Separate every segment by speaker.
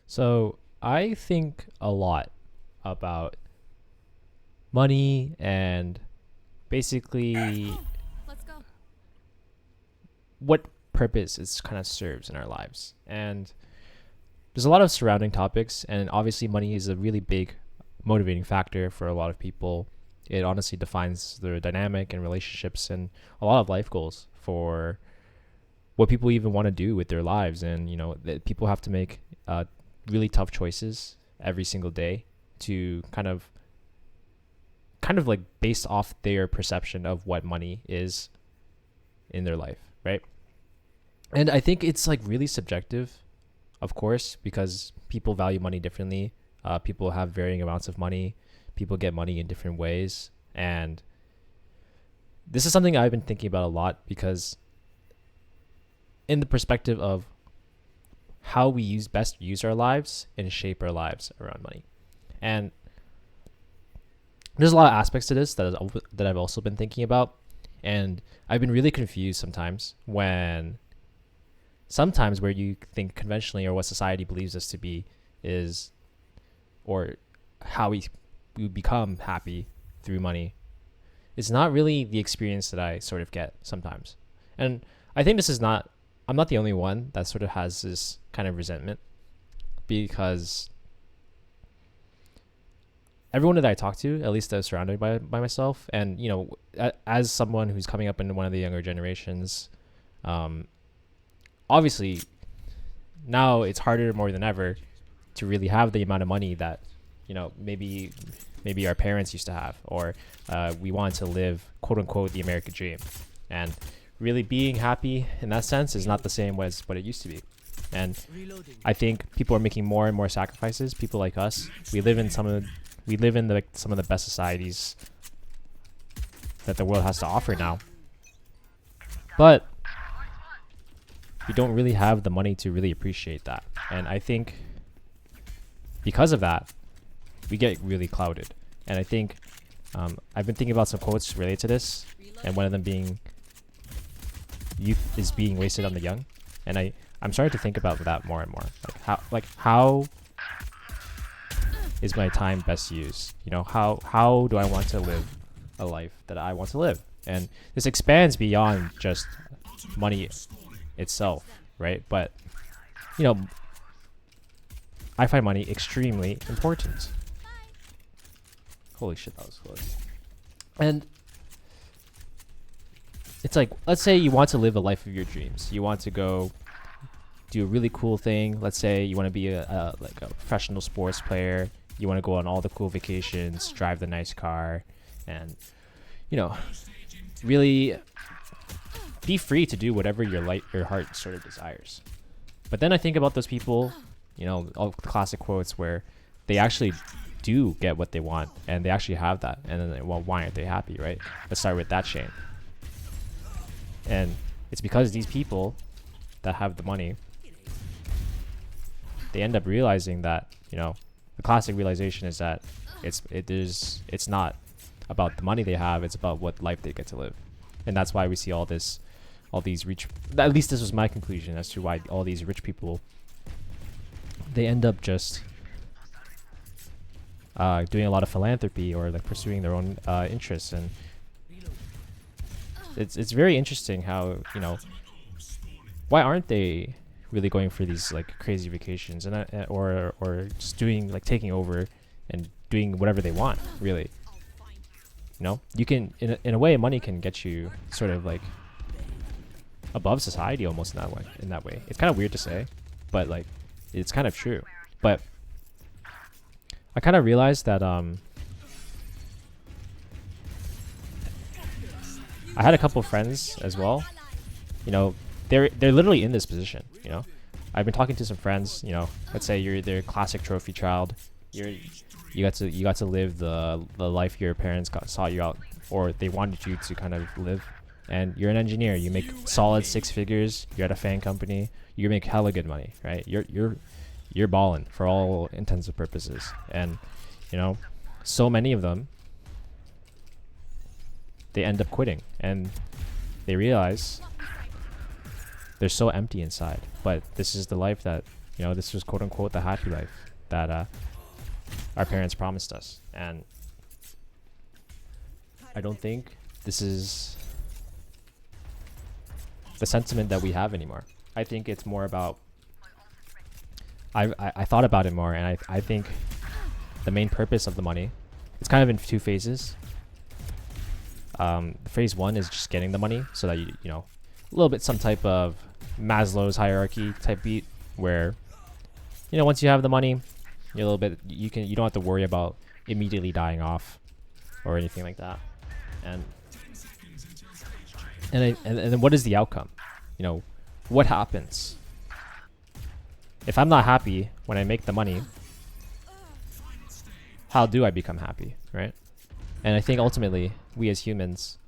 Speaker 1: So I think a lot about money and basically
Speaker 2: Let's go.
Speaker 1: what purpose it kind of serves in our lives. And there's a lot of surrounding topics, and obviously, money is a really big motivating factor for a lot of people. It honestly defines their dynamic and relationships and a lot of life goals for what people even want to do with their lives. And, that people have to make really tough choices every single day to kind of like based off their perception of what money is in their life, right? And I think it's like really subjective, of course, because people value money differently. People have varying amounts of money. People get money in different ways. And this is something I've been thinking about a lot because, in the perspective of how we best use our lives and shape our lives around money. And there's a lot of aspects to this that I've also been thinking about. And I've been really confused sometimes where you think conventionally or what society believes us to be is, or how we become happy through money, it's not really the experience that I sort of get sometimes. And I think I'm not the only one that sort of has this kind of resentment, because everyone that I talk to, at least that is surrounded by myself, and as someone who's coming up in one of the younger generations, obviously now it's harder more than ever to really have the amount of money that maybe our parents used to have, or we want to live quote unquote the American dream. And really being happy in that sense is not the same as what it used to be. And I think people are making more and more sacrifices. People like us, we live in some of the best societies that the world has to offer now, but we don't really have the money to really appreciate that. And I think because of that, we get really clouded. And I think I've been thinking about some quotes related to this, and one of them being, "Youth is being wasted on the young." And I'm starting to think about that more and more. How is my time best used? How do I want to live a life that I want to live? And this expands beyond just money itself, right? But I find money extremely important. Holy shit, that was close. And it's like, let's say you want to live a life of your dreams. You want to go do a really cool thing. Let's say you want to be a professional sports player. You want to go on all the cool vacations, drive the nice car, and really be free to do whatever your heart sort of desires. But then I think about those people, all the classic quotes where they actually do get what they want and they actually have that, and then why aren't they happy, right? Let's start with that chain. And it's because these people that have the money, they end up realizing that the classic realization is that it's not about the money they have, it's about what life they get to live. And that's why we see all these rich, at least this was my conclusion as to why all these rich people, they end up just doing a lot of philanthropy or like pursuing their own interests. And it's very interesting how why aren't they really going for these like crazy vacations and or just doing like taking over and doing whatever they want, really. You can in a way, money can get you sort of like above society almost in that way. It's kind of weird to say, but like it's kind of true. But I kind of realized that I had a couple of friends as well. They're literally in this position. I've been talking to some friends. Let's say you're their classic trophy child. You got to live the life your parents sought you out, or they wanted you to kind of live. And you're an engineer. You make solid six figures. You're at a fan company. You make hella good money, right? You're balling for all intents and purposes. And so many of them, they end up quitting, and they realize they're so empty inside. But this is the life that You know, this was quote unquote the happy life that our parents promised us. And I don't think this is the sentiment that we have anymore. I think it's more about, I thought about it more, and I think the main purpose of the money, it's kind of in two phases. Phase one is just getting the money so that you know, a little bit some type of Maslow's hierarchy type beat where, you know, once you have the money, you're a little bit, you don't have to worry about immediately dying off or anything like that. And then what is the outcome? You know, what happens? If I'm not happy when I make the money, how do I become happy, right? And I think ultimately, we as humans,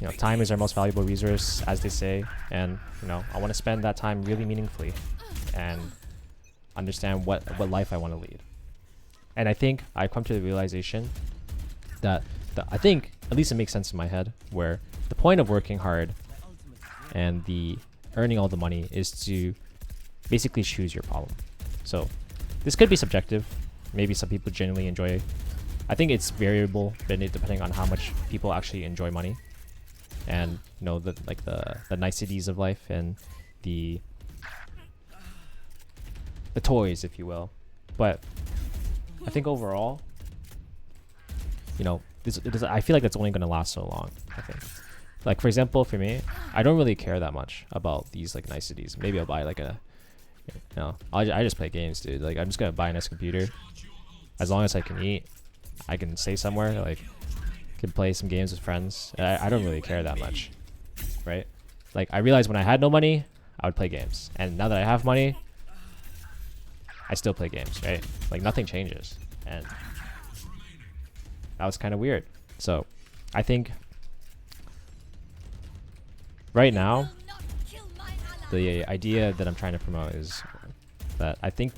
Speaker 1: you know, time is our most valuable resource, as they say, and you know, I want to spend that time really meaningfully and understand what life I want to lead. And I think I've come to the realization that I think, at least it makes sense in my head, where the point of working hard and the earning all the money is to basically choose your problem. So this could be subjective. Maybe some people genuinely enjoy. I think it's variable depending on how much people actually enjoy money, and you know, the niceties of life and the toys, if you will. But I think overall, you know, I feel like that's only going to last so long. I think, like, for example, for me, I don't really care that much about these like niceties. Maybe I'll buy like a, you know, I just play games, dude. Like, I'm just gonna buy a nice computer. As long as I can eat, I can stay somewhere, like, can play some games with friends. I don't really care that much, right? Like, I realized when I had no money, I would play games, and now that I have money, I still play games, right? Like, nothing changes, and that was kind of weird. So I think right now, the idea that I'm trying to promote is that I think,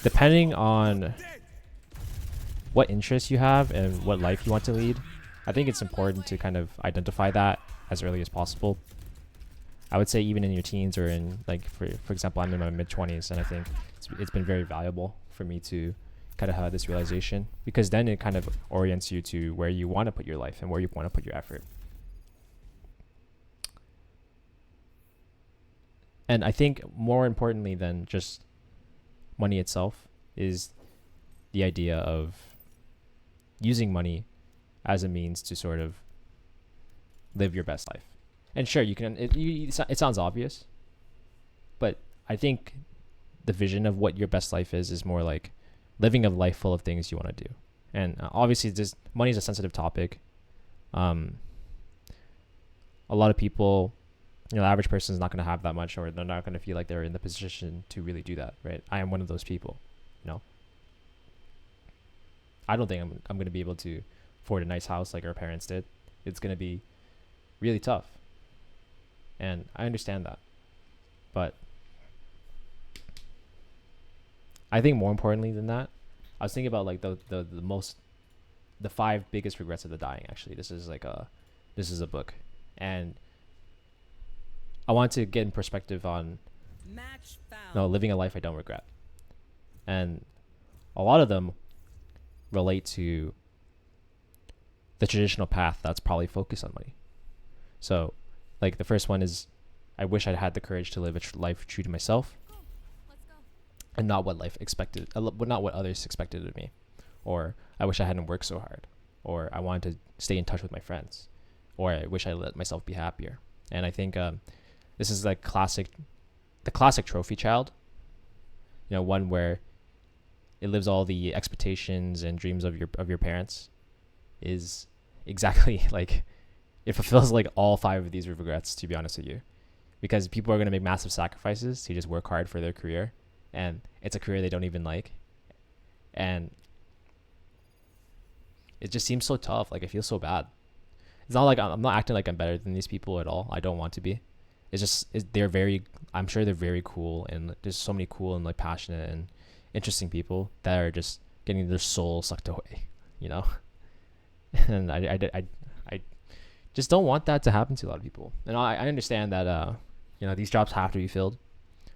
Speaker 1: depending on what interests you have and what life you want to lead, I think it's important to kind of identify that as early as possible. I would say even in your teens, or in, like, for example, I'm in my mid-20s, and I think it's been very valuable for me to kind of have this realization, because then it kind of orients you to where you want to put your life and where you want to put your effort. And I think more importantly than just money itself is the idea of using money as a means to sort of live your best life. And sure, you can, it sounds obvious, but I think the vision of what your best life is more like living a life full of things you want to do. And obviously, just money is a sensitive topic. A lot of people, you know, the average person is not going to have that much, or they're not going to feel like they're in the position to really do that, right? I am one of those people, you know. I don't think I'm going to be able to afford a nice house like our parents did. It's going to be really tough, and I understand that. But I think more importantly than that, I was thinking about like the 5 biggest regrets of the dying. Actually, this is a book, and I want to get in perspective on living a life I don't regret. And a lot of them relate to the traditional path that's probably focused on money. So, like, the first one is, I wish I'd had the courage to live a life true to myself, and not what not what others expected of me. Or I wish I hadn't worked so hard. Or I wanted to stay in touch with my friends. Or I wish I let myself be happier. And I think this is like the classic trophy child. You know, one where it lives all the expectations and dreams of your parents, is exactly like, it fulfills like all 5 of these regrets, to be honest with you. Because people are going to make massive sacrifices to just work hard for their career, and it's a career they don't even like, and it just seems so tough. Like, I feel so bad. It's not like I'm not acting like I'm better than these people at all. I don't want to be. It's just I'm sure they're very cool, and there's so many cool and like passionate and interesting people that are just getting their soul sucked away, you know. And I just don't want that to happen to a lot of people. And I understand that You know, these jobs have to be filled.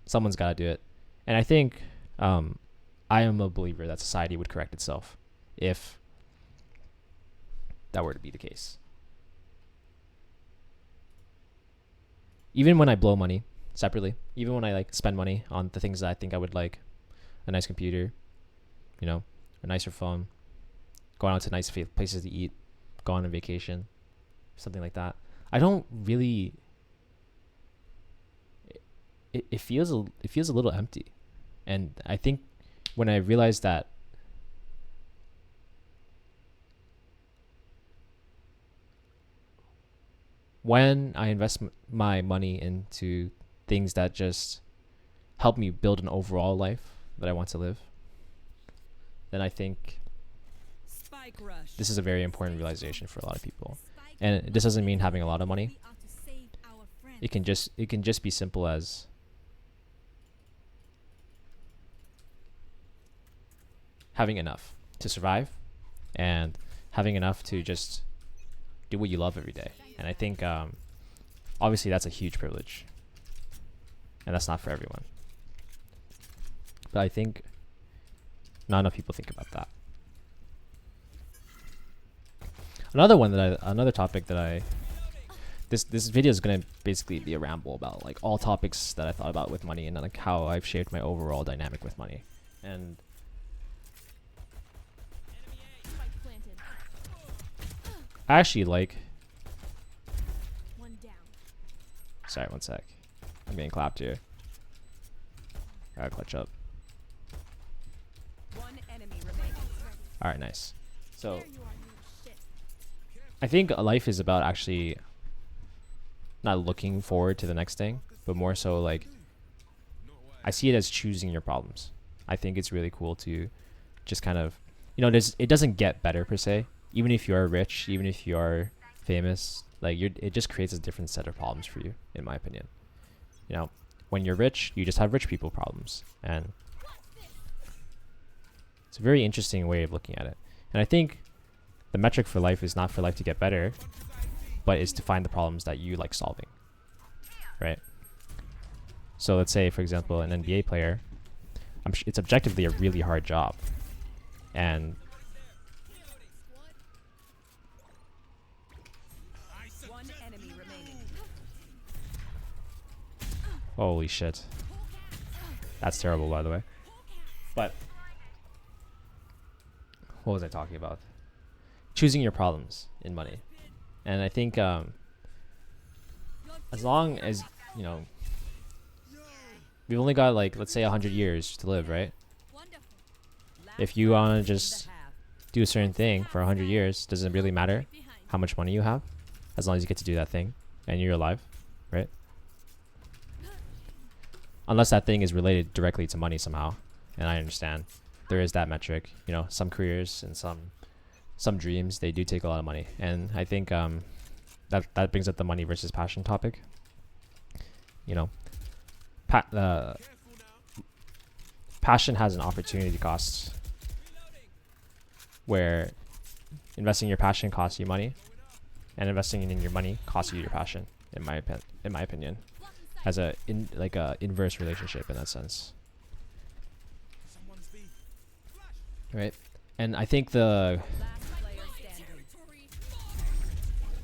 Speaker 1: Someone's got to do it. And I think I am a believer that society would correct itself if that were to be the case. Even when I blow money separately, even when I like spend money on the things that I think I would like, a nice computer, you know, a nicer phone, going out to nice places to eat, go on a vacation, something like that. I don't really. It feels a little empty, and I think when I realized that when I invest my money into things that just help me build an overall life that I want to live, then I think this is a very important realization for a lot of people. And this doesn't mean having a lot of money. It can just be simple as having enough to survive and having enough to just do what you love every day. And I think obviously that's a huge privilege, and that's not for everyone. But I think not enough people think about that. Another topic that this video is gonna basically be a ramble about like all topics that I thought about with money and like how I've shaped my overall dynamic with money. And I actually like. Sorry, one sec. I'm getting clapped here. Gotta clutch up. Alright, nice. So I think life is about actually not looking forward to the next thing, but more so like I see it as choosing your problems. I think it's really cool to just kind of, you know, it doesn't get better per se. Even if you are rich, even if you are famous, like it just creates a different set of problems for you, in my opinion. You know, when you're rich, you just have rich people problems, and it's a very interesting way of looking at it. And I think the metric for life is not for life to get better, but is to find the problems that you like solving, right? So let's say, for example, an NBA player, it's objectively a really hard job, and holy shit. That's terrible, by the way. But what was I talking about? Choosing your problems in money. And I think as long as, you know, we've only got like, let's say 100 years to live, right? If you want to just do a certain thing for 100 years, does it really matter how much money you have? As long as you get to do that thing and you're alive, right? Unless that thing is related directly to money somehow. And I understand there is that metric. You know, some careers and some dreams, they do take a lot of money. And I think that brings up the money versus passion topic. You know, passion has an opportunity cost where investing your passion costs you money, and investing in your money costs you your passion, in my opinion. As a inverse relationship in that sense, right? And I think I'm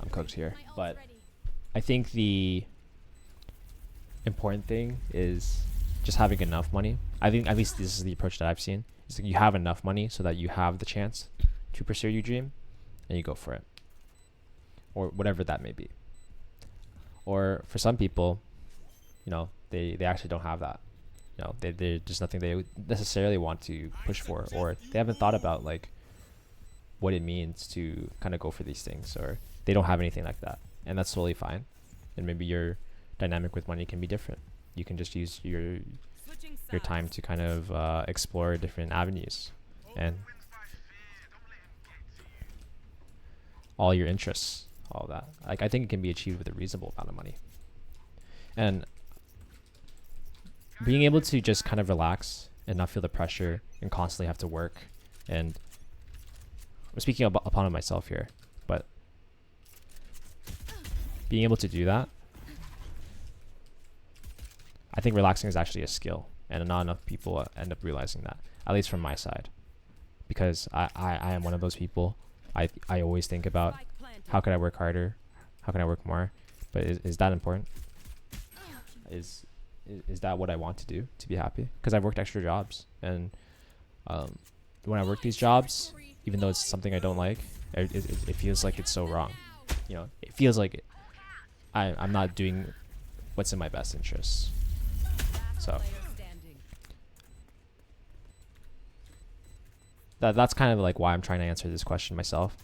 Speaker 1: cooked here, but I think the important thing is just having enough money. I think at least this is the approach that I've seen. Is that you have enough money so that you have the chance to pursue your dream, and you go for it, or whatever that may be. Or for some people, you know, they actually don't have that. You know, they're just nothing they would necessarily want to push for, or they haven't thought about like what it means to kind of go for these things, or they don't have anything like that, and that's totally fine. And maybe your dynamic with money can be different. You can just use your time to kind of explore different avenues and all your interests, all that. Like I think it can be achieved with a reasonable amount of money, and being able to just kind of relax and not feel the pressure and constantly have to work. And I'm speaking upon myself here, but being able to do that I think relaxing is actually a skill, and not enough people end up realizing that, at least from my side, because I am one of those people. I always think about how could I work harder, how can I work more, but is that important? Is that what I want to do to be happy? Because I've worked extra jobs, and when I work these jobs, even though it's something I don't like, it feels like it's so wrong. You know, it feels like I'm not doing what's in my best interests. So that's kind of like why I'm trying to answer this question myself,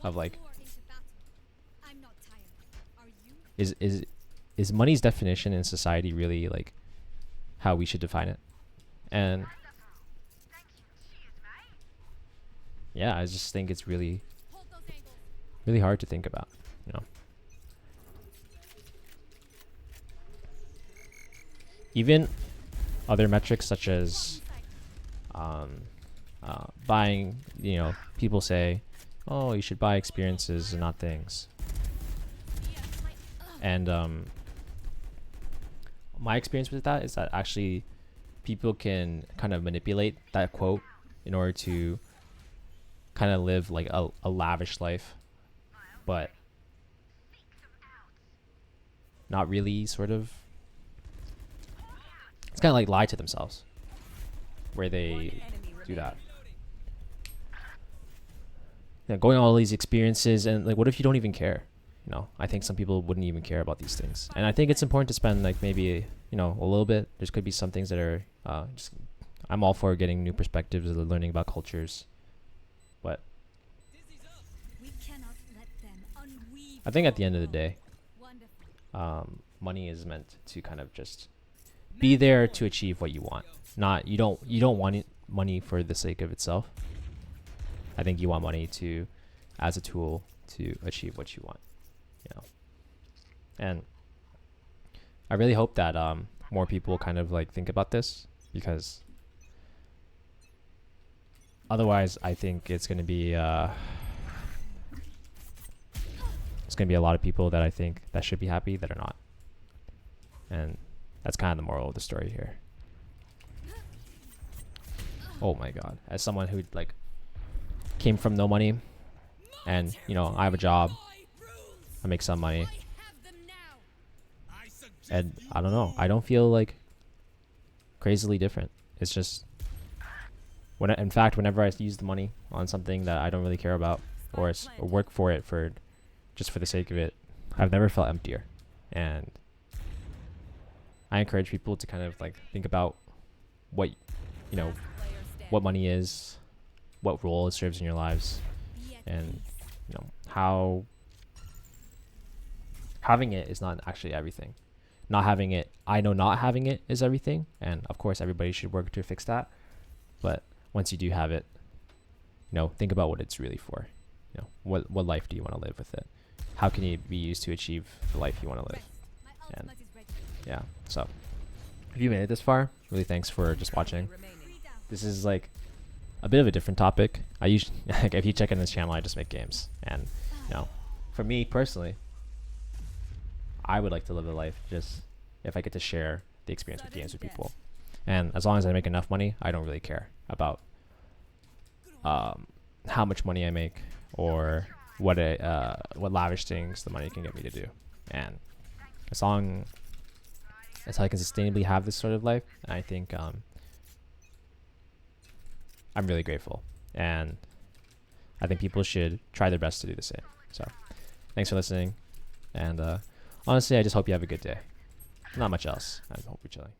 Speaker 1: of like, is money's definition in society really like how we should define it? And yeah, I just think it's really hard to think about, you know. Even other metrics such as buying, you know, people say, oh, you should buy experiences and not things. And my experience with that is that actually people can kind of manipulate that quote in order to kind of live like a lavish life, but not really, sort of. It's kind of like lie to themselves, where they do that. You know, going on all these experiences, and like, what if you don't even care? You know, I think some people wouldn't even care about these things, and I think it's important to spend like maybe, you know, a little bit. There could be some things that are just. I'm all for getting new perspectives, learning about cultures, but I think at the end of the day, money is meant to kind of just be there to achieve what you want. Not you don't want money for the sake of itself. I think you want money to as a tool to achieve what you want, you know. And I really hope that more people kind of like think about this, because otherwise I think it's going to be a lot of people that I think that should be happy that are not. And that's kind of the moral of the story here. Oh my god. As someone who like came from no money, and you know, I have a job, I make some money, and I don't know, I don't feel like crazily different. It's just in fact, whenever I use the money on something that I don't really care about, or work for it for just for the sake of it, I've never felt emptier. And I encourage people to kind of like think about what, you know, what money is, what role it serves in your lives, and you know, how having it is not actually everything. Not having it, I know not having it is everything, and of course everybody should work to fix that. But once you do have it, you know, think about what it's really for. You know, what life do you want to live with it? How can it be used to achieve the life you want to live? And yeah, so if you made it this far, really thanks for just watching. This is like a bit of a different topic. I usually, like, if you check in this channel, I just make games, and you know, for me personally, I would like to live a life just if I get to share the experience with games with people. And as long as I make enough money, I don't really care about how much money I make, or what lavish things the money can get me to do. And as long as I can sustainably have this sort of life, I think I'm really grateful. And I think people should try their best to do the same. So thanks for listening. And honestly, I just hope you have a good day. Not much else. I hope you're chilling.